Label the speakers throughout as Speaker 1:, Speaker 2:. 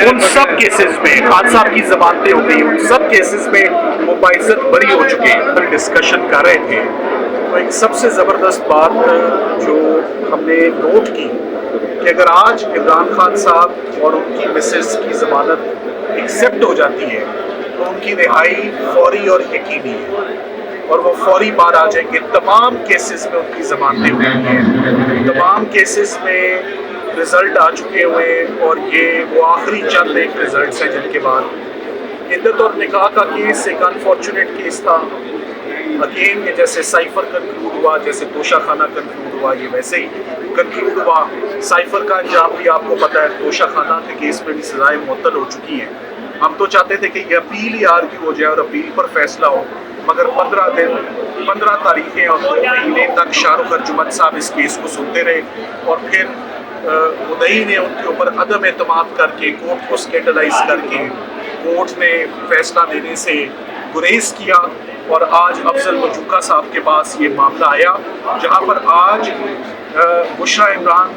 Speaker 1: ان سب cases میں خان صاحب کی ضمانتیں ہو گئی، ان سب کیسز میں وہ باعزت بری ہو چکے ہیں۔ پر ڈسکشن کر رہے تھے تو ایک سب سے زبردست بات جو ہم نے نوٹ کی کہ اگر آج عمران خان صاحب اور ان کی مسز کی ضمانت ایکسیپٹ ہو جاتی ہے تو ان کی رہائی فوری اور یقینی ہے، اور وہ فوری باہر آ جائیں گے۔ تمام کیسز میں ان کی ضمانتیں ہوئی ہیں، تمام کیسز میں رزلٹ آ چکے ہوئے ہیں، اور یہ وہ آخری چند ایک رزلٹس ہیں جن کے بعد عدت اور نکاح کا کیس ایک انفارچونیٹ کیس تھا۔ اگین یہ جیسے سائفر کنکلوڈ ہوا، جیسے توشہ خانہ کنکلوڈ ہوا، یہ ویسے ہی کنکلوڈ ہوا۔ سائفر کا انجام بھی آپ کو پتہ ہے، توشہ خانہ کے کیس میں بھی سزائیں معطل ہو چکی ہیں۔ ہم تو چاہتے تھے کہ یہ اپیل ہی آرگیو ہو جائے اور اپیل پر فیصلہ ہو، مگر 15 تاریخیں اور 2 مہینے تک شاہ رخ ارجمند صاحب اس کیس کو سنتے رہے، اور پھر مدعی نے ان کے اوپر عدم اعتماد کر کے کورٹ کو اسکینڈلائز کر کے کورٹ نے فیصلہ دینے سے گریز کیا، اور آج افضل مجوکا صاحب کے پاس یہ معاملہ آیا جہاں پر آج بشریٰ عمران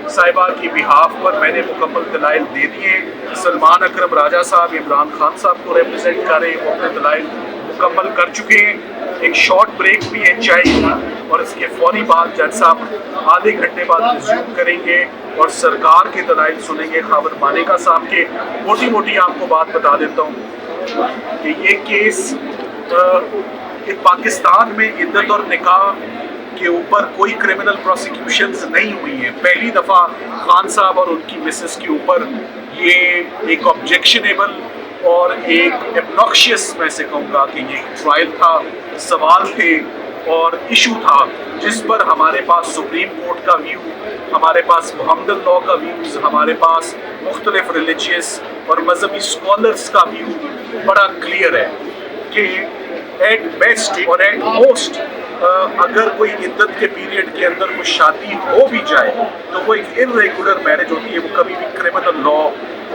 Speaker 1: صاحبہ کی بہاف پر میں نے مکمل دلائل دے دیے۔ سلمان اکرم راجہ صاحب عمران خان صاحب کو ریپرزینٹ کر رہے ہیں، وہ اپنے دلائل مکمل کر چکے ہیں۔ ایک شارٹ بریک بھی ہے چائے کی، اور اس کے فوری بعد جج صاحب آدھے گھنٹے بعد ریزیوم کریں گے اور سرکار کے دلائل سنیں گے، خاور مانیکا صاحب کے۔ موٹی موٹی آپ کو بات بتا دیتا ہوں کہ یہ کیس پاکستان میں عدت اور نکاح کے اوپر کوئی کرمنل پروسیکیوشنز نہیں ہوئی ہیں۔ پہلی دفعہ خان صاحب اور ان کی مسز کے اوپر یہ ایک آبجیکشنیبل اور ایک ایبناکشیس، میں سے کہوں گا کہ یہ ٹرائل تھا، سوال تھے اور ایشو تھا جس پر ہمارے پاس سپریم کورٹ کا ویو، ہمارے پاس محمدن لاء کا ویوز، ہمارے پاس مختلف ریلیجیس اور مذہبی اسکالرس کا ویو بڑا کلیئر ہے کہ ایٹ بیسٹ اور ایٹ موسٹ اگر کوئی عدت کے پیریڈ کے اندر کوئی شادی ہو بھی جائے تو وہ ایک ارریگولر میرج ہوتی ہے، وہ کبھی بھی کرمنل لاء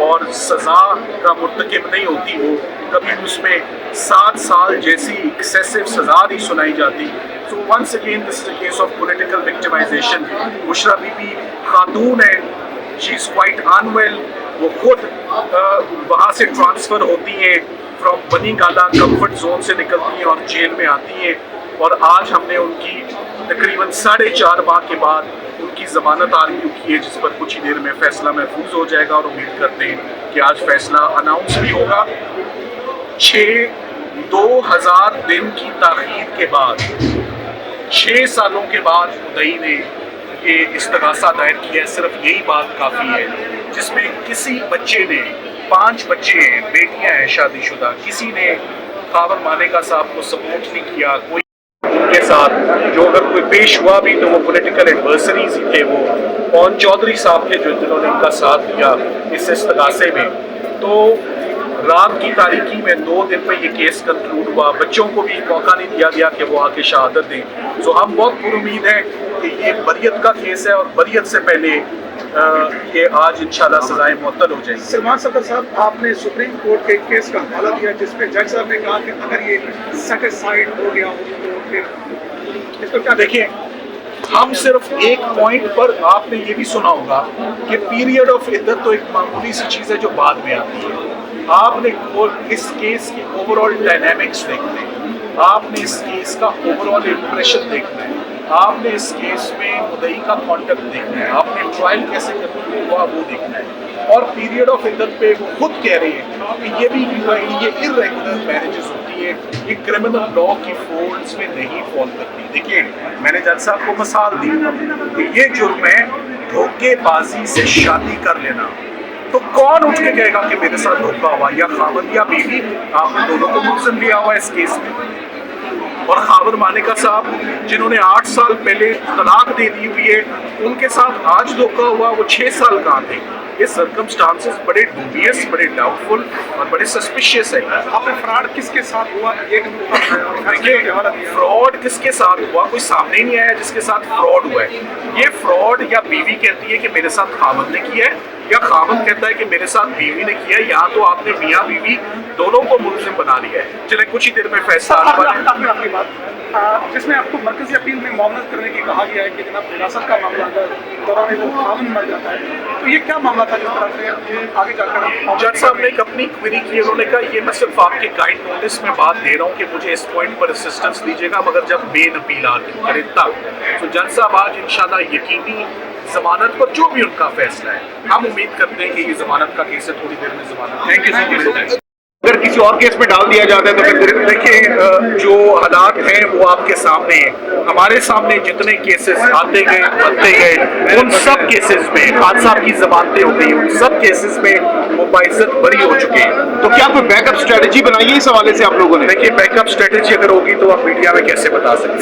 Speaker 1: اور سزا کا مرتکب نہیں ہوتی، وہ کبھی اس میں 7 سال جیسی ایکسیسو سزا نہیں سنائی جاتی۔ So once again this is a case of political victimization. Bushra Bibi خاتون ہے، شی از کوائٹ انویل، وہ خود وہاں سے ٹرانسفر ہوتی ہیں، فرام بنی گالا کمفرٹ زون سے نکلتی ہیں اور جیل میں آتی ہیں، اور آج ہم نے ان کی تقریباً 4.5 ماہ کے بعد ان کی ضمانت آرگیو کی ہے، جس پر کچھ ہی دیر میں فیصلہ محفوظ ہو جائے گا، اور امید کرتے ہیں کہ آج فیصلہ اناؤنس بھی ہوگا۔ 2000 دن کی تاخیر کے بعد 6 سالوں کے بعد مدعی نے یہ استغاثہ دائر کیا ہے۔ صرف یہی بات کافی ہے، جس میں کسی بچے نے، 5 بچے ہیں، بیٹیاں ہیں شادی شدہ، کسی نے خاور مانیکا صاحب کو سپورٹ نہیں کیا، کوئی ان کے ساتھ جو اگر کوئی پیش ہوا بھی تو وہ پولیٹیکل ایڈورسریز ہی تھے، وہ پون چودھری صاحب تھے جنہوں نے ان کا ساتھ دیا اس استغاثے میں۔ تو رات کی تاریکی میں 2 دن میں یہ کیس کنکلوڈ ہوا، بچوں کو بھی موقع نہیں دیا گیا کہ وہ آ کے شہادت دیں۔ تو ہم بہت پر امید ہیں کہ یہ بریت کا کیس ہے، اور بریت سے پہلے یہ آج انشاءاللہ سزائیں معطل ہو جائیں گی۔
Speaker 2: سلمان صدر صاحب، آپ نے سپریم کورٹ کے ایک کیس کا حوالہ دیا جس میں جج صاحب نے کہا کہ اگر یہ سیٹسفائیڈ ہو گیا ہو تو پھر اس کو کیا
Speaker 1: دیکھیں، ہم صرف ایک پوائنٹ پر، آپ نے یہ بھی سنا ہوگا کہ پیریڈ آف عدت تو ایک معمولی سی چیز ہے جو بعد میں آتی ہے۔ آپ نے اس کیس کی اوور آل ڈائنامکس دیکھنا ہے، آپ نے اس کیس کا اوور آل امپریشن دیکھنا ہے، آپ نے اس کیس میں مدعی کا کانٹیکٹ دیکھنا ہے، آپ نے ٹرائل کیسے کنکلوڈ ہوا وہ دیکھنا ہے، اور پیریڈ آف عدت پہ وہ خود کہہ رہے ہیں کہ یہ بھی یہ ارریگولر میرجز ہوتی ہے، یہ کرمنل لاء کی فولڈز میں نہیں فال کرتی۔ دیکھیے، میں نے جج صاحب کو مثال دی کہ یہ جرم ہے دھوکے بازی سے شادی کر لینا، تو کون اٹھ کے کہے گا کہ میرے ساتھ دھوکا ہوا، یا خاوند یا بیوی؟ آپ نے دونوں کو ملزم لیا ہوا ہے اس کیس میں۔ اور خاور مانیکا صاحب جنہوں نے 8 سال پہلے طلاق دے دی ہوئی ہے، ان کے ساتھ آج دھوکا ہوا، وہ 6 سال کہاں تھے؟ یہ سرکمسٹانسز بڑے ڈوبیس، بڑے ڈاؤٹ فل اور بڑے سسپیشیس ہیں۔
Speaker 2: آپ نے فراڈ کس کے ساتھ ہوا ایک
Speaker 1: دیکھیے، فراڈ کس کے ساتھ ہوا کوئی سامنے نہیں آیا جس کے ساتھ فراڈ ہوا ہے۔ یہ فراڈ یا بیوی کہتی ہے کہ میرے ساتھ خاوند نے کیا ہے، یا خاوند کہتا ہے کہ میرے ساتھ بیوی نے کیا ہے، یہاں تو آپ نے میاں بیوی دونوں کو ملزم بنا لیا ہے. چلے کچھ ہی دیر میں فیصلہ آنے والا ہے.
Speaker 2: آخری بات جس میں آپ کو مرکزی اپیل میں معاملات کرنے کی کہا گیا ہے کہ جناب وراثت کا معاملہ اگر دوران وہ خاوند مر جاتا ہے تو یہ کیا معاملہ تھا جس طرح سے آگے جا کر
Speaker 1: جج صاحب نے ایک اپنی کوئری کی، انہوں نے کہا یہ میں صرف آپ کے گائیڈ نوٹس میں بات دے رہا ہوں کہ مجھے اس پوائنٹ پر اسسٹنس دیجیے گا مگر جب مین اپیل کرے تب. تو جج صاحب آج انشاءاللہ یقینی ضمانت پر جو بھی ان کا فیصلہ ہے، ہم امید کرتے ہیں کہ یہ ضمانت کا کیس ہے، تھوڑی دیر میں ضمانت.
Speaker 2: تھینک یو سو مچ.
Speaker 3: اگر کسی اور کیس میں ڈال دیا جاتا ہے تو پھر
Speaker 1: دیکھیں جو حالات ہیں وہ آپ کے سامنے ہیں. ہمارے سامنے جتنے کیسز آتے گئے بنتے گئے ان سب کیسز میں خان صاحب کی ضمانتیں ہو گئی، ان سب کیسز میں وہ باعزت بری ہو چکے ہیں.
Speaker 3: تو کیا کوئی بیک اپ اسٹریٹجی بنائی ہے اس حوالے سے آپ لوگوں نے؟
Speaker 1: دیکھیے بیک اپ اسٹریٹجی اگر ہوگی تو آپ میڈیا میں کیسے بتا سکتے ہیں.